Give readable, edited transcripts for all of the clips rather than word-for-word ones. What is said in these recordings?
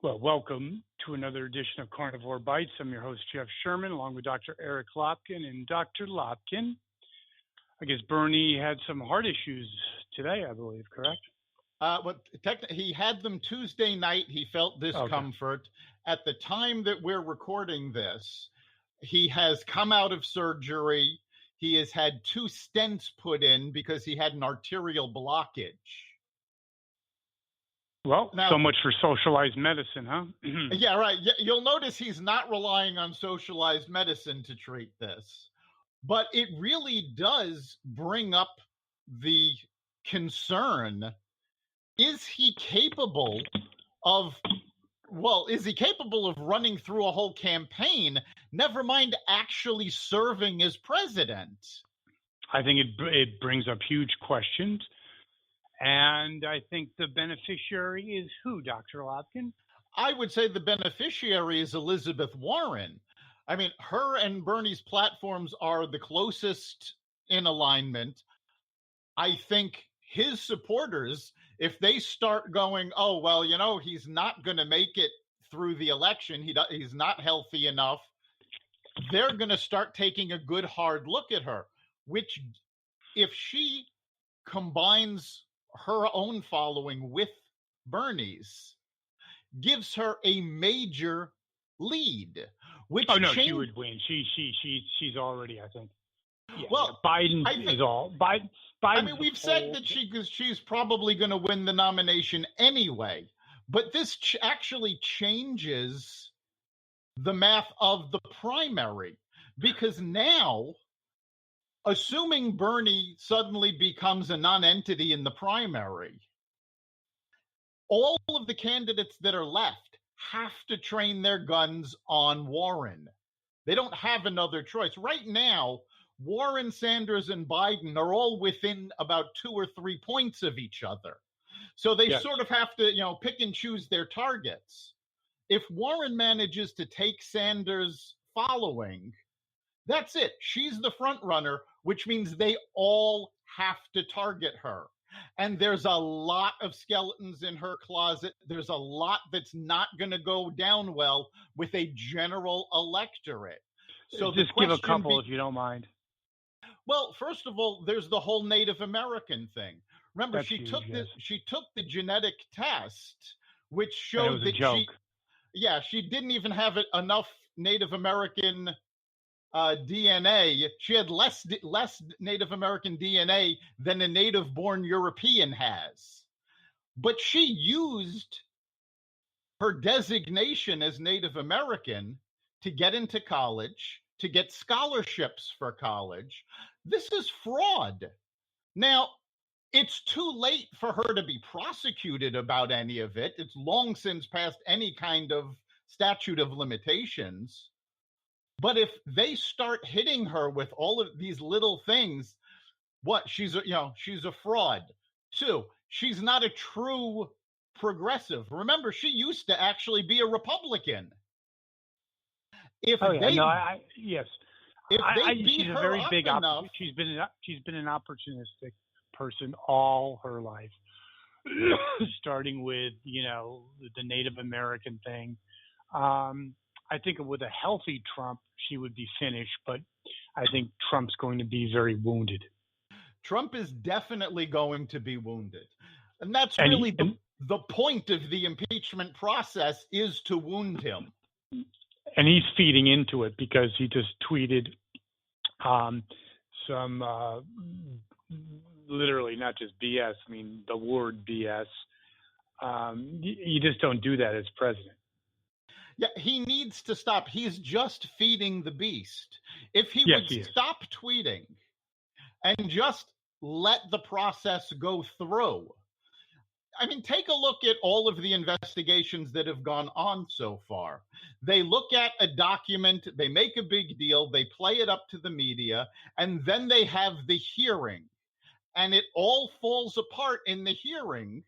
Well, welcome to another edition of Carnivore Bites. I'm your host, Jeff Sherman, along with Dr. Eric Lopkin. And Dr. Lopkin, I guess Bernie had some heart issues today, I believe, correct? He had them Tuesday night. He felt discomfort. Okay. At the time that we're recording this, he has come out of surgery. He has had 2 stents put in because he had an arterial blockage. Well, now, so much for socialized medicine, huh? Yeah, right. You'll notice he's not relying on socialized medicine to treat this. But it really does bring up the concern. Is he capable of running through a whole campaign, never mind actually serving as president? I think it brings up huge questions. And I think the beneficiary is who, Dr. Lopkin? I would say the beneficiary is Elizabeth Warren. I mean, her and Bernie's platforms are the closest in alignment. I think his supporters, if they start going, oh, well, he's not going to make it through the election, he's not healthy enough, they're going to start taking a good hard look at her, which if she combines her own following with Bernie's, gives her a major lead. She would win. She's already, I think. Yeah, well, Biden is all. Biden. I mean, we've said that she's probably going to win the nomination anyway, but this actually changes the math of the primary, because now, assuming Bernie suddenly becomes a non-entity in the primary, all of the candidates that are left have to train their guns on Warren. They don't have another choice. Right now, Warren, Sanders, and Biden are all within about 2 or 3 points of each other. So they sort of have to, pick and choose their targets. If Warren manages to take Sanders' following, that's it. She's the front runner, which means they all have to target her. And there's a lot of skeletons in her closet. There's a lot that's not going to go down well with a general electorate. So just give a couple if you don't mind. Well, first of all, there's the whole Native American thing. Remember, she took the genetic test, which showed that she didn't even have enough Native American DNA. She had less Native American DNA than a native-born European has. But she used her designation as Native American to get into college, to get scholarships for college. This is fraud. Now, it's too late for her to be prosecuted about any of it. It's long since past any kind of statute of limitations. But if they start hitting her with all of these little things, she's a fraud. 2, she's not a true progressive. Remember, she used to actually be a Republican. If yes. If they beat she's her a very up big enough, she's been an opportunistic person all her life, starting with the Native American thing. I think with a healthy Trump, she would be finished, but I think Trump's going to be very wounded. Trump is definitely going to be wounded. And that's really the point of the impeachment process, is to wound him. And he's feeding into it because he just tweeted some literally not just BS, I mean the word BS. You just don't do that as president. Yeah, he needs to stop. He's just feeding the beast. If he would stop tweeting and just let the process go through. I mean, take a look at all of the investigations that have gone on so far. They look at a document, they make a big deal, they play it up to the media, and then they have the hearing. And it all falls apart in the hearing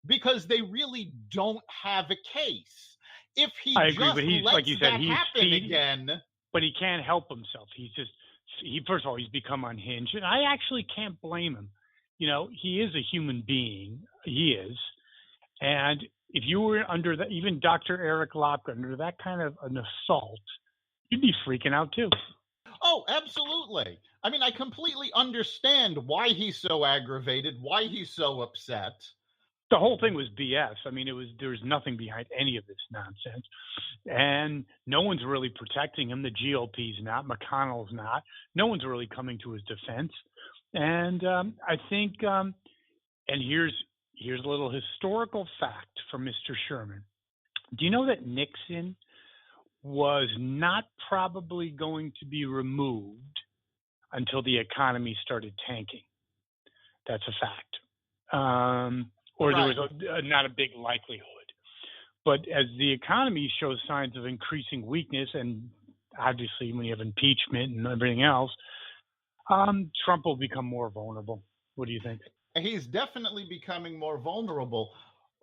because they really don't have a case. If he happen again, but he can't help himself. First of all, he's become unhinged, and I actually can't blame him. He is a human being. He is, and if you were under that, even Dr. Eric Lopkin, under that kind of an assault, you'd be freaking out too. Oh, absolutely. I mean, I completely understand why he's so aggravated, why he's so upset. The whole thing was BS. I mean, there was nothing behind any of this nonsense. And no one's really protecting him. The GOP's not. McConnell's not. No one's really coming to his defense. And I think, and here's a little historical fact from Mr. Sherman. Do you know that Nixon was not probably going to be removed until the economy started tanking? That's a fact. Or right. There was not a big likelihood. But as the economy shows signs of increasing weakness, and obviously when you have impeachment and everything else, Trump will become more vulnerable. What do you think? He's definitely becoming more vulnerable.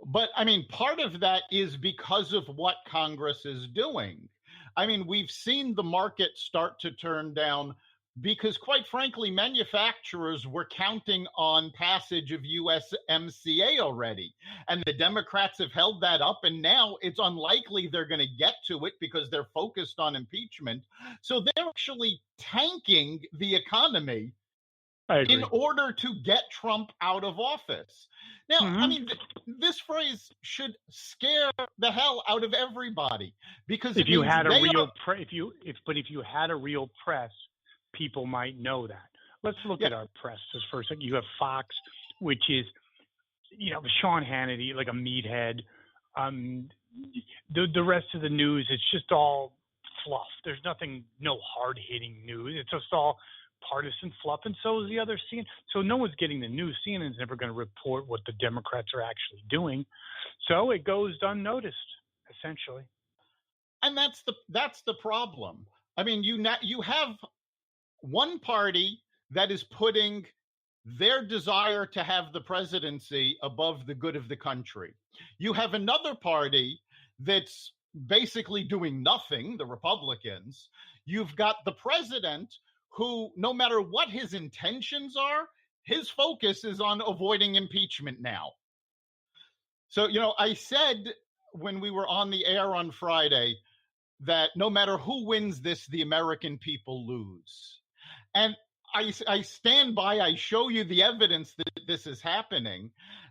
But, I mean, part of that is because of what Congress is doing. I mean, we've seen the market start to turn down because, quite frankly, manufacturers were counting on passage of USMCA already. And the Democrats have held that up, and now it's unlikely they're going to get to it because they're focused on impeachment. So they're actually tanking the economy in order to get Trump out of office. Now, I mean, this phrase should scare the hell out of everybody because if you had a real if you had a real press, people might know that. Let's look at our press just for a second. You have Fox, which is, Sean Hannity, like a meathead. The rest of the news, it's just all fluff. There's no hard-hitting news. It's just all partisan fluff, and so is the other CNN. So no one's getting the news. CNN's never going to report what the Democrats are actually doing. So it goes unnoticed, essentially. And that's the problem. I mean, you have one party that is putting their desire to have the presidency above the good of the country. You have another party that's basically doing nothing, the Republicans. You've got the president who, no matter what his intentions are, his focus is on avoiding impeachment now. So, I said when we were on the air on Friday that no matter who wins this, the American people lose. And I stand by, I show you the evidence that this is happening.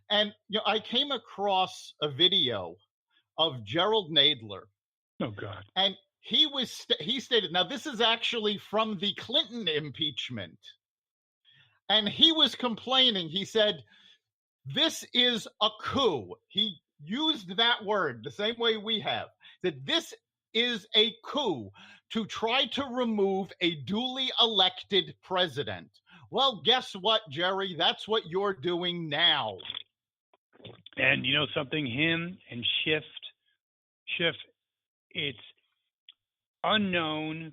And I came across a video of Gerald Nadler. Oh, God. And he stated, now this is actually from the Clinton impeachment. And he was complaining. He said, this is a coup. He used that word the same way we have. That this is a coup to try to remove a duly elected president. Well, guess what, Jerry? That's what you're doing now. And you know something? Him and Schiff, it's unknown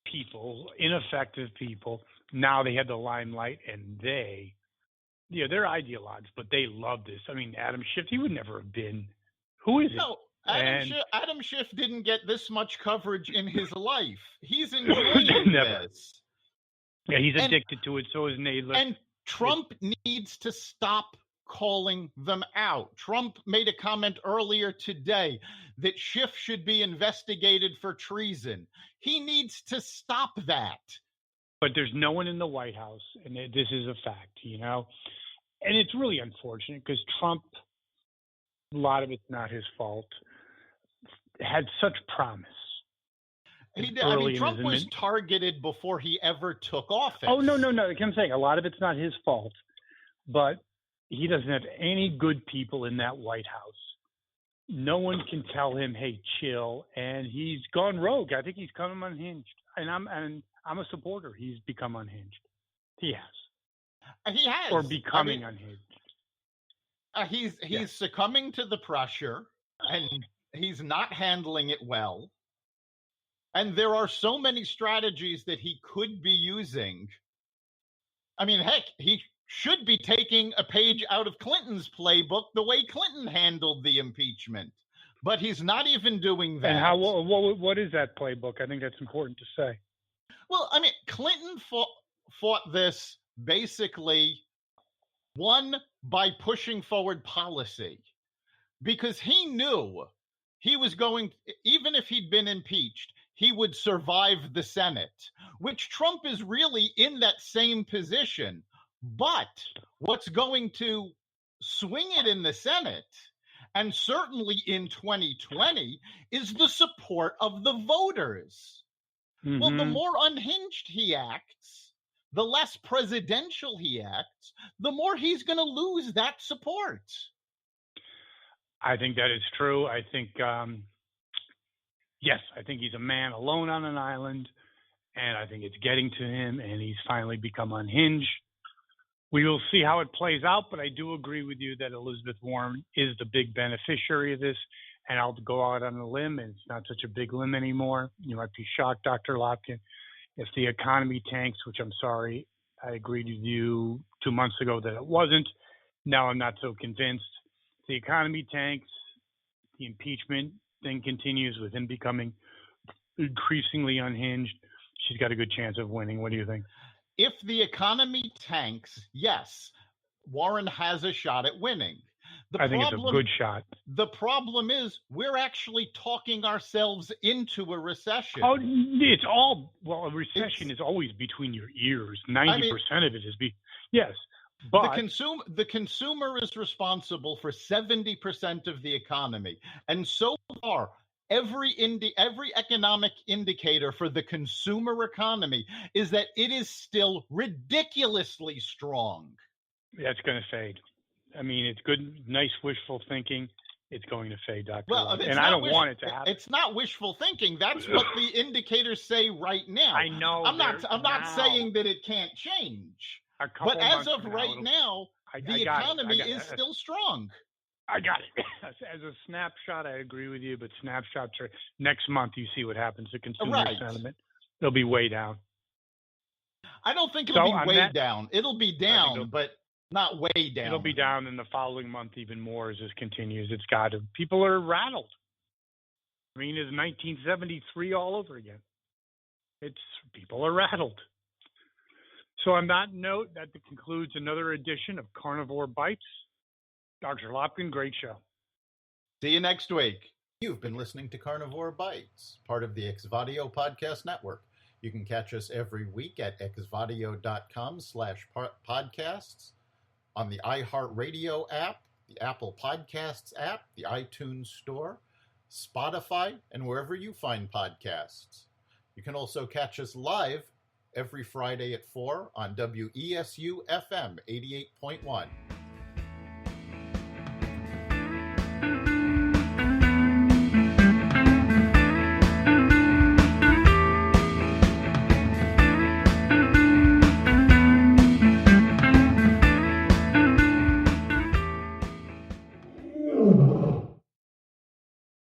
people, ineffective people. Now they have the limelight, and they're ideologues, but they love this. I mean, Adam Schiff, he would never have been. Who is it? No, Adam Schiff didn't get this much coverage in his life. He's enjoying this. Yeah, he's addicted to it. So is Nadler. And Trump needs to stop calling them out. Trump made a comment earlier today that Schiff should be investigated for treason. He needs to stop that. But there's no one in the White House, and this is a fact, And it's really unfortunate because Trump, a lot of it's not his fault, had such promise. Trump was targeted before he ever took office. Oh, no. Like I'm saying, a lot of it's not his fault, but he doesn't have any good people in that White House. No one can tell him, hey, chill, and he's gone rogue. I think he's come unhinged, and I'm a supporter. He's become unhinged. He has. He has. Or becoming unhinged. He's succumbing to the pressure, and he's not handling it well. And there are so many strategies that he could be using. I mean, heck, he should be taking a page out of Clinton's playbook the way Clinton handled the impeachment. But he's not even doing that. And what is that playbook? I think that's important to say. Well, I mean, Clinton fought this basically, one, by pushing forward policy. because he knew he was going, even if he'd been impeached, he would survive the Senate, which Trump is really in that same position. But what's going to swing it in the Senate, and certainly in 2020, is the support of the voters. Mm-hmm. Well, the more unhinged he acts, the less presidential he acts, the more he's going to lose that support. I think that is true. I think, yes, I think he's a man alone on an island, and I think it's getting to him, and he's finally become unhinged. We will see how it plays out, but I do agree with you that Elizabeth Warren is the big beneficiary of this, and I'll go out on a limb, and it's not such a big limb anymore. You might be shocked, Dr. Lopkin, if the economy tanks, which I'm sorry, I agreed with you 2 months ago that it wasn't. Now I'm not so convinced. The economy tanks, the impeachment thing continues with him becoming increasingly unhinged. She's got a good chance of winning. What do you think? If the economy tanks, yes, Warren has a shot at winning. I think it's a good shot. The problem is we're actually talking ourselves into a recession. Oh, it's all, well, a recession is always between your ears. 90% of it is, yes. But the consumer is responsible for 70% of the economy. And so far, every economic indicator for the consumer economy is that it is still ridiculously strong. That's going to fade. I mean, it's good, nice wishful thinking. It's going to fade, Dr. Well, and I don't want it to happen. It's not wishful thinking. That's what the indicators say right now. I know. I'm not saying that it can't change. But as of right now, the economy is still strong. I got it. As a snapshot, I agree with you, but snapshots are next month. You see what happens to consumer sentiment. They'll be way down. I don't think it'll be way down. It'll be down, but not way down. It'll be down in the following month even more as this continues. It's got to. People are rattled. I mean, it's 1973 all over again. People are rattled. So on that note, that concludes another edition of Carnivore Bites. Dr. Lopkin, great show. See you next week. You've been listening to Carnivore Bites, part of the Exvadio Podcast Network. You can catch us every week at exvadio.com/podcasts, on the iHeartRadio app, the Apple Podcasts app, the iTunes Store, Spotify, and wherever you find podcasts. You can also catch us live every Friday at 4 on WESU FM 88.1.